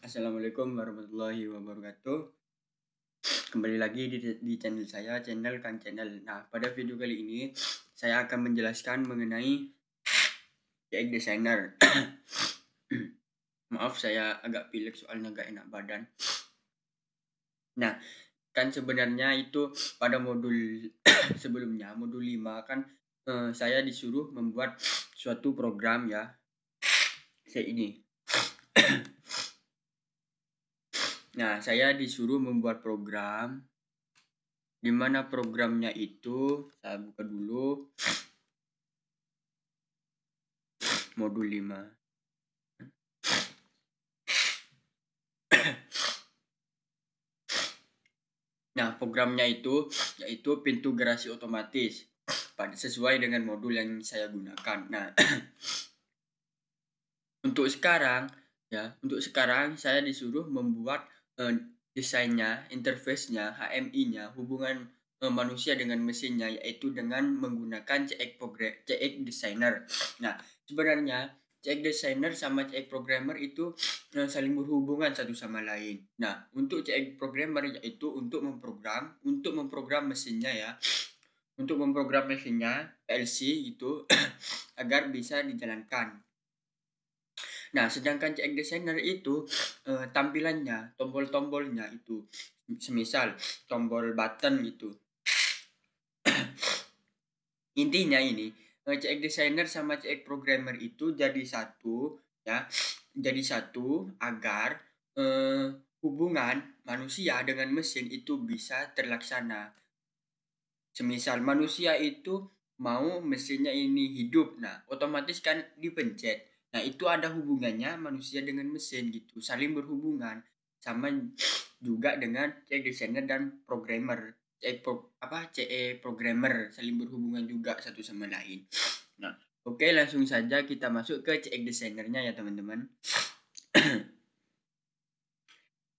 Assalamualaikum warahmatullahi wabarakatuh. Kembali lagi di channel saya, channel Kang Channel. Nah, pada video kali ini saya akan menjelaskan mengenai CX Designer. Maaf, saya agak pilek soalnya gak enak badan. Nah, kan sebenarnya itu pada modul sebelumnya, modul 5 kan saya disuruh membuat suatu program ya. Saya ini. Nah, saya disuruh membuat program, di mana programnya itu saya buka dulu modul 5. Nah, programnya itu yaitu pintu garasi otomatis sesuai dengan modul yang saya gunakan. Nah, untuk sekarang saya disuruh membuat desainnya, interface-nya, HMI-nya, hubungan manusia dengan mesinnya, yaitu dengan menggunakan CX Designer. Nah, sebenarnya CX Designer sama CX Programmer itu saling berhubungan satu sama lain. Nah, untuk CX Programmer yaitu untuk memprogram mesinnya ya. Untuk memprogram mesinnya PLC itu agar bisa dijalankan. Nah, sedangkan CX Designer itu tampilannya, tombol-tombolnya itu semisal tombol button gitu. Intinya ini CX Designer sama CX Programmer itu jadi satu ya, jadi satu agar hubungan manusia dengan mesin itu bisa terlaksana. Semisal manusia itu mau mesinnya ini hidup, nah otomatis kan dipencet. Nah, itu ada hubungannya manusia dengan mesin gitu, saling berhubungan. Sama juga dengan CX Designer dan programmer. CE programmer saling berhubungan juga satu sama lain. Nah, oke, langsung saja kita masuk ke CX Designer-nya ya teman-teman.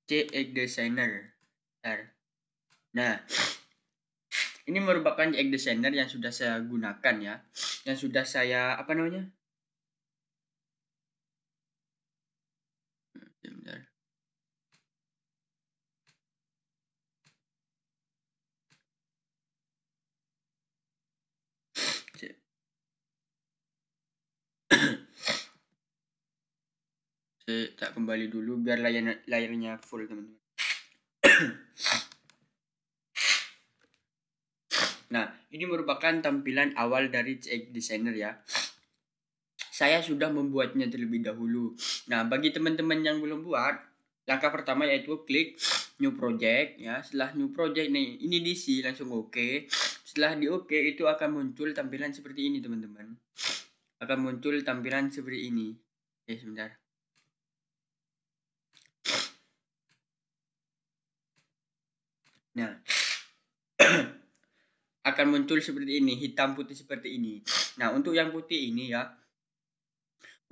CX Designer. Nah, ini merupakan CX Designer yang sudah saya gunakan ya, yang sudah saya Sebentar. Saya tak kembali dulu biar layarnya full teman-teman. Nah, ini merupakan tampilan awal dari CX Designer ya. Saya sudah membuatnya terlebih dahulu. Nah, bagi teman-teman yang belum buat, langkah pertama yaitu klik New Project ya. Setelah New Project nih, ini diisi langsung oke. Setelah di oke itu akan muncul tampilan seperti ini teman-teman. Akan muncul tampilan seperti ini. Oke, sebentar. Nah, akan muncul seperti ini, hitam putih seperti ini. Nah, untuk yang putih ini ya,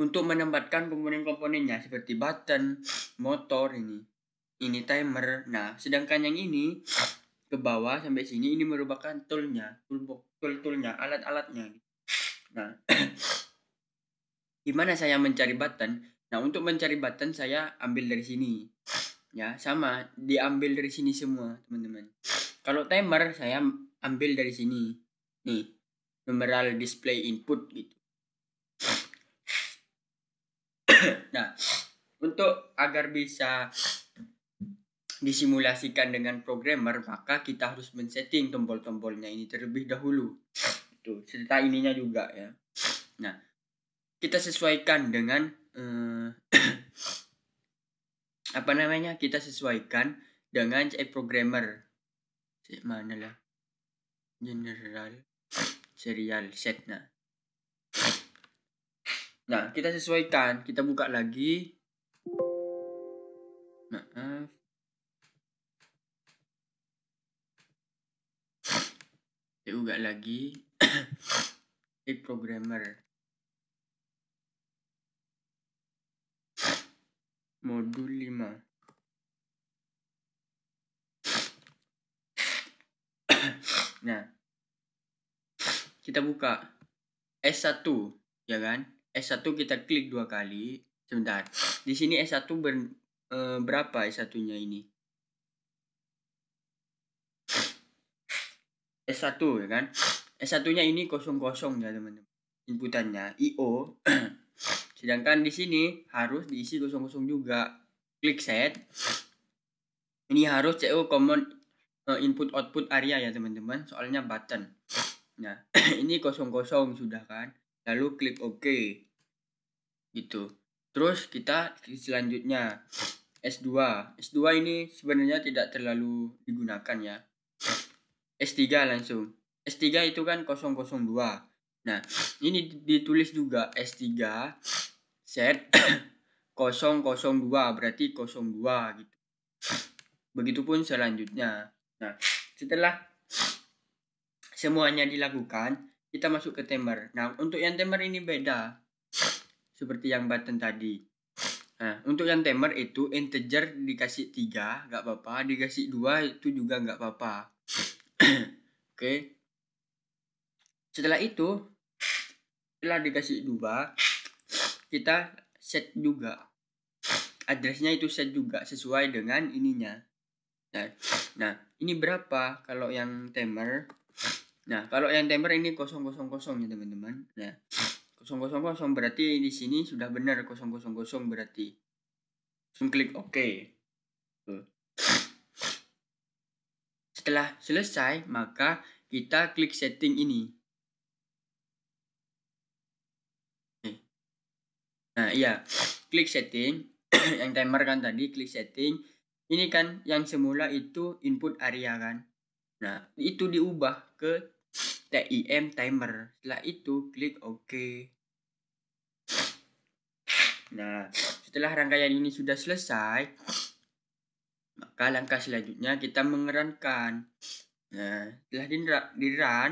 untuk menempatkan komponen-komponennya seperti button, motor ini timer. Nah, sedangkan yang ini ke bawah sampai sini ini merupakan toolnya, toolnya, alat-alatnya. Nah, gimana saya mencari button? Nah, untuk mencari button saya ambil dari sini. Ya, sama, diambil dari sini semua, teman-teman. Kalau timer saya ambil dari sini. Nih, numeral display input gitu. Nah, untuk agar bisa disimulasikan dengan programmer, maka kita harus men-setting tombol-tombolnya ini terlebih dahulu. Tuh, serta ininya juga ya. Nah, kita sesuaikan dengan kita sesuaikan dengan CX Programmer. Mana lah? General serial set. Nah, kita sesuaikan, kita buka lagi. Maaf. Saya buka lagi. CX Programmer. Modul 5. Nah, kita buka S1 ya kan? S1 kita klik 2 kali. Sebentar. Di sini S1 berapa S1-nya ini? S1 ya kan? S1-nya ini 00 ya teman-teman. Inputannya IO. Sedangkan di sini harus diisi 00 juga. Klik set. Ini harus CO common input output area ya teman-teman. Soalnya button. Nah, ini 00 sudah kan. Lalu klik OK. Gitu. Terus kita selanjutnya S2. S2 ini sebenarnya tidak terlalu digunakan ya. S3 langsung. S3 itu kan 002. Nah, ini ditulis juga S3 set 002 berarti 02 gitu. Begitupun selanjutnya. Nah, setelah semuanya dilakukan, kita masuk ke timer. Nah, untuk yang timer ini beda. Seperti yang button tadi. Nah, untuk yang timer itu integer dikasih 3, nggak apa-apa. Dikasih 2 itu juga nggak apa-apa. Oke. Setelah itu, setelah dikasih 2, kita set juga. Addressnya itu set juga sesuai dengan ininya. Nah, ini berapa kalau yang timer? Nah, kalau yang timer ini 000 ya teman-teman. Nah, 000 berarti di sini sudah benar 000 berarti. Langsung klik OK. Setelah selesai, maka kita klik setting ini. Nah, iya. Klik setting. Yang timer kan tadi, klik setting. Ini kan yang semula itu input area kan. Nah, itu diubah ke TIM timer. Setelah itu klik OK. Nah, setelah rangkaian ini sudah selesai, maka langkah selanjutnya kita mengerankan. Nah, setelah di run,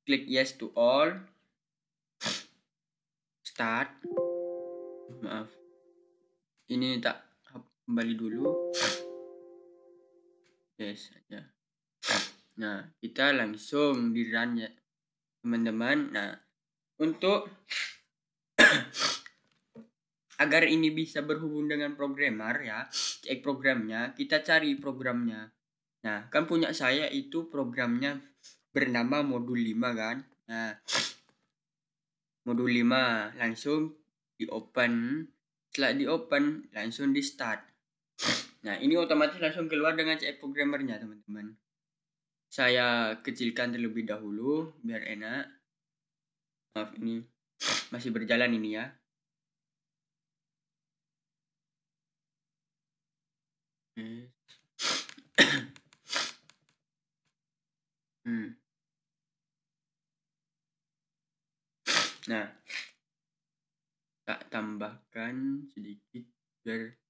klik yes to all. Start. Maaf. Ini tak kembali dulu. Yes aja. Nah, kita langsung di run ya, teman-teman. Nah, untuk agar ini bisa berhubung dengan programmer ya, cek programnya, kita cari programnya. Nah, kan punya saya itu programnya bernama modul 5 kan. Nah, modul 5 langsung di open. Setelah di open langsung di start. Nah, ini otomatis langsung keluar dengan cek programmernya teman-teman. Saya kecilkan terlebih dahulu biar enak. Maaf, ini masih berjalan ini ya. Nah, tak tambahkan sedikit biar.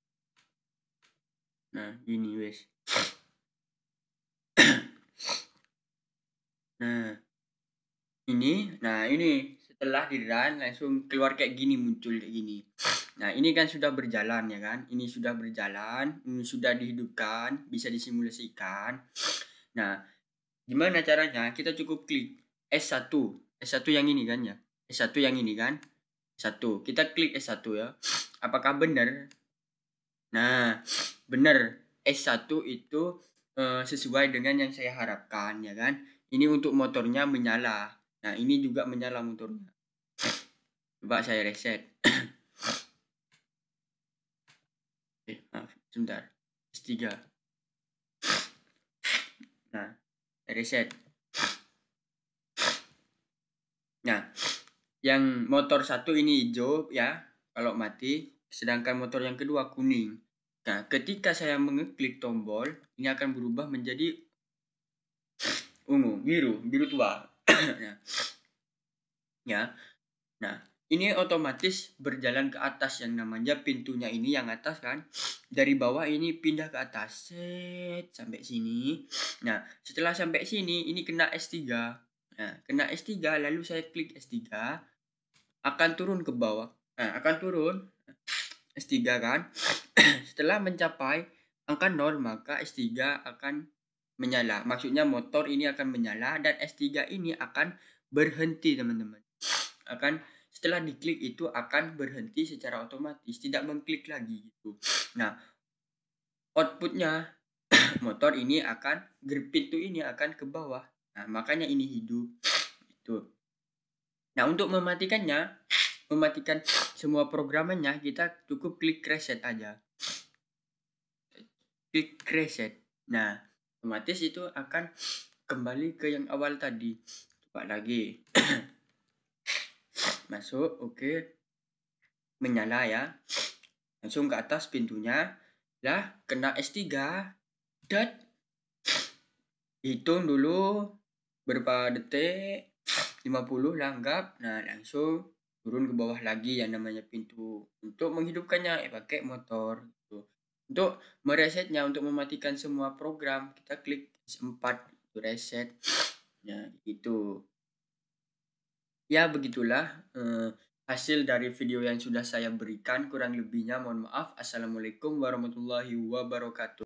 Nah, gini wes. Nah, ini setelah di run langsung keluar kayak gini, muncul kayak gini. Nah, ini kan sudah berjalan ya kan. Ini sudah berjalan, ini sudah dihidupkan, bisa disimulasikan. Nah, gimana caranya? Kita cukup klik S1. S1 yang ini kan ya. S1 yang ini kan. S1. Kita klik S1 ya. Apakah benar? Nah, benar. S1 itu sesuai dengan yang saya harapkan ya kan. Ini untuk motornya menyala. Nah, ini juga menyala motornya. Coba saya reset. Maaf, sebentar. S3. Nah, reset. Nah, yang motor satu ini hijau ya, kalau mati. Sedangkan motor yang kedua kuning. Nah, ketika saya mengeklik tombol, ini akan berubah menjadi ungu, biru tua. Nah, ya. Nah, ini otomatis berjalan ke atas yang namanya pintunya ini yang atas kan. Dari bawah ini pindah ke atas. Set sampai sini. Nah, setelah sampai sini ini kena S3. Nah, kena S3 lalu saya klik S3 akan turun ke bawah. Nah, akan turun S3 kan. Setelah mencapai angka 0 maka S3 akan menyala. Maksudnya motor ini akan menyala dan S3 ini akan berhenti teman-teman. setelah diklik itu akan berhenti secara otomatis, tidak mengklik lagi gitu. Nah, outputnya motor ini akan pintu ini akan ke bawah. Nah, makanya ini hidup itu. Nah, untuk mematikan semua programannya, kita cukup klik reset aja. Klik reset. Nah, otomatis itu akan kembali ke yang awal tadi. Coba lagi. Masuk, oke. Menyala ya. Langsung ke atas pintunya. Lah, kena S3. Dan hitung dulu berapa detik. 50 langgap. Nah, langsung turun ke bawah lagi yang namanya pintu. Untuk menghidupkannya pakai motor gitu. Untuk meresetnya, untuk mematikan semua program, kita klik S4 untuk reset. Nah, gitu. Ya, begitulah hasil dari video yang sudah saya berikan. Kurang lebihnya mohon maaf. Assalamualaikum warahmatullahi wabarakatuh.